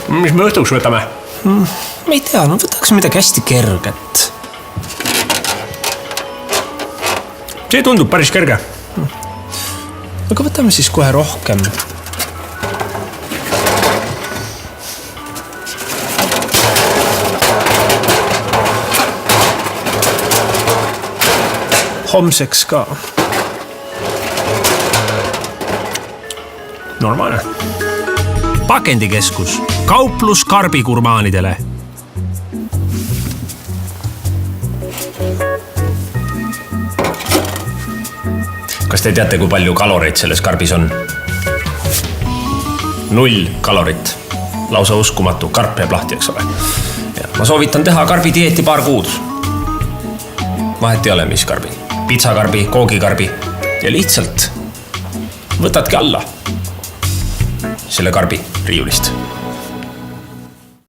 Mis me õhtuks võtame? Ma ei tea, no võtaks midagi hästi kerget. See tundub päris kerge. Aga võtame siis kohe rohkem. Homseks ka. Normaalne. Pakendikeskus. Kauplus karbigurmaanidele. Kas te teate, kui palju kaloreid selles karbis on? 0 kalorit. Lausa uskumatu. Karp jääb lahti, eks ole. Ja ma soovitan teha karbidieeti paar kuud. Vahet ei ole, mis karbi. Pitsakarbi, koogikarbi. Ja lihtsalt võtadki alla selle karbi riiulist.